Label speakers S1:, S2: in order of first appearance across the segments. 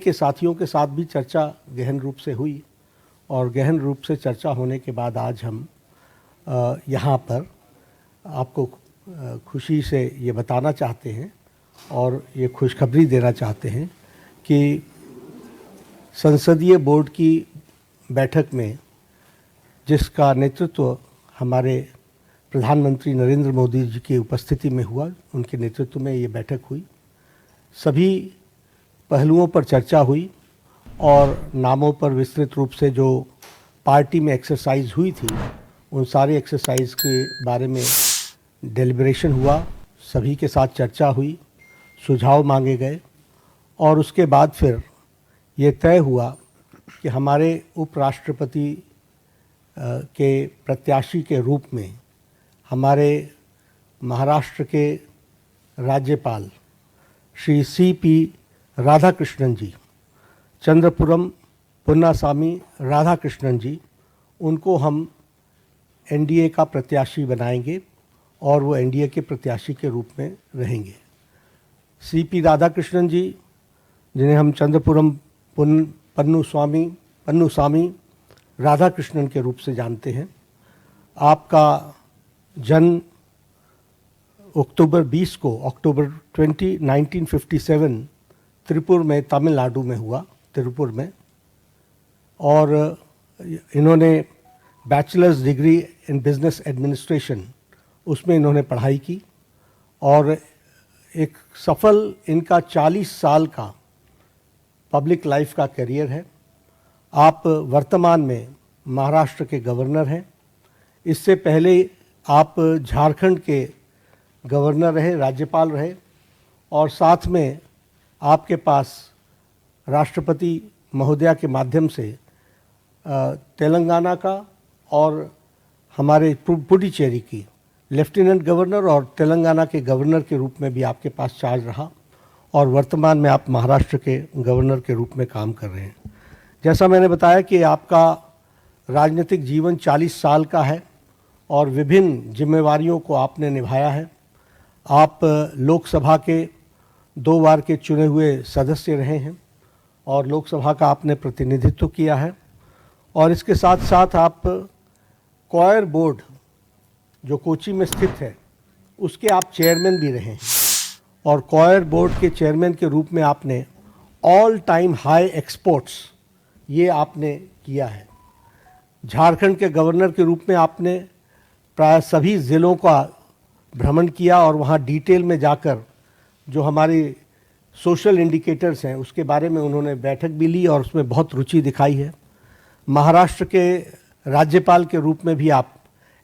S1: के साथियों के साथ भी चर्चा गहन रूप से हुई और गहन रूप से चर्चा होने के बाद आज हम यहाँ पर आपको खुशी से ये बताना चाहते हैं और ये खुशखबरी देना चाहते हैं कि संसदीय बोर्ड की बैठक में जिसका नेतृत्व हमारे प्रधानमंत्री नरेंद्र मोदी जी की उपस्थिति में हुआ, उनके नेतृत्व में ये बैठक हुई। सभी पहलुओं पर चर्चा हुई और नामों पर विस्तृत रूप से जो पार्टी में एक्सरसाइज हुई थी उन सारे एक्सरसाइज के बारे में डेलिब्रेशन हुआ, सभी के साथ चर्चा हुई, सुझाव मांगे गए और उसके बाद फिर ये तय हुआ कि हमारे उपराष्ट्रपति के प्रत्याशी के रूप में हमारे महाराष्ट्र के राज्यपाल श्री C.P. राधाकृष्णन जी, चंद्रपुरम पुन्नासामी राधाकृष्णन जी, उनको हम एनडीए का प्रत्याशी बनाएंगे और वो एनडीए के प्रत्याशी के रूप में रहेंगे। C.P. राधाकृष्णन जी, जिन्हें हम चंद्रपुरम पन्नुसामी राधाकृष्णन के रूप से जानते हैं, आपका जन्म अक्टूबर 20 1957 त्रिपुर में, तमिलनाडु में हुआ, त्रिपुर में। और इन्होंने bachelors degree in business administration उसमें इन्होंने पढ़ाई की और एक सफल इनका 40 साल का पब्लिक लाइफ का करियर है। आप वर्तमान में महाराष्ट्र के गवर्नर हैं। इससे पहले आप झारखंड के गवर्नर रहे, राज्यपाल रहे और साथ में आपके पास राष्ट्रपति महोदया के माध्यम से तेलंगाना का और हमारे पुडुचेरी की लेफ्टिनेंट गवर्नर और तेलंगाना के गवर्नर के रूप में भी आपके पास चार्ज रहा और वर्तमान में आप महाराष्ट्र के गवर्नर के रूप में काम कर रहे हैं। जैसा मैंने बताया कि आपका राजनीतिक जीवन 40 साल का है और विभिन्न जिम्मेवारियों को आपने निभाया है। आप लोकसभा के 2 बार के चुने हुए सदस्य रहे हैं और लोकसभा का आपने प्रतिनिधित्व किया है और इसके साथ साथ आप कॉयर बोर्ड जो कोची में स्थित है उसके आप चेयरमैन भी रहे हैं और कॉयर बोर्ड के चेयरमैन के रूप में आपने ऑल टाइम हाई एक्सपोर्ट्स ये आपने किया है। झारखंड के गवर्नर के रूप में आपने प्राय सभी ज़िलों का भ्रमण किया और वहाँ डिटेल में जाकर जो हमारी सोशल इंडिकेटर्स हैं उसके बारे में उन्होंने बैठक भी ली और उसमें बहुत रुचि दिखाई है। महाराष्ट्र के राज्यपाल के रूप में भी आप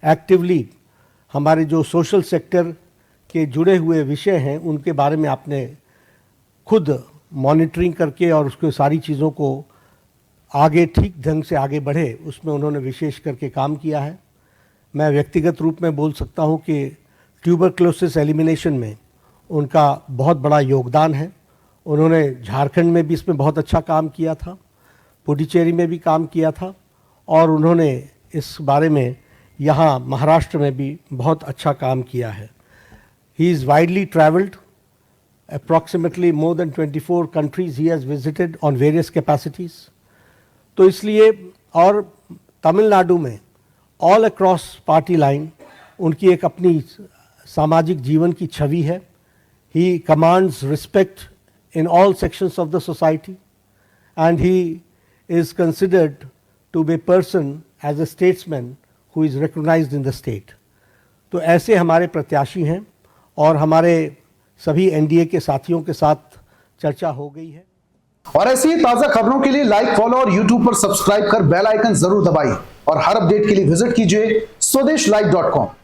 S1: एक्टिवली हमारे जो सोशल सेक्टर के जुड़े हुए विषय हैं उनके बारे में आपने खुद मॉनिटरिंग करके और उसके सारी चीज़ों को आगे ठीक ढंग से आगे बढ़े उसमें उन्होंने विशेष करके काम किया है। मैं व्यक्तिगत रूप में बोल सकता हूं कि ट्यूबरक्लोसिस एलिमिनेशन में उनका बहुत बड़ा योगदान है। उन्होंने झारखंड में भी इसमें बहुत अच्छा काम किया था, पुडुचेरी में भी काम किया था और उन्होंने इस बारे में यहाँ महाराष्ट्र में भी बहुत अच्छा काम किया है। He is widely travelled, approximately more than 24 countries he has visited on various capacities। तो इसलिए और तमिलनाडु में ऑल अक्रॉस पार्टी लाइन उनकी एक अपनी सामाजिक जीवन की छवि है। He commands respect in all sections of the society and he is considered to be person as a statesman who is recognised in the state. तो ऐसे हमारे प्रत्याशी हैं और हमारे सभी एनडीए के साथियों के साथ चर्चा हो गई है।
S2: और ऐसी ही ताजा खबरों के लिए लाइक, फॉलो और यूट्यूब पर सब्सक्राइब कर बेल आइकन जरूर दबाइए और हर अपडेट के लिए विजिट कीजिए swedeshlive.com।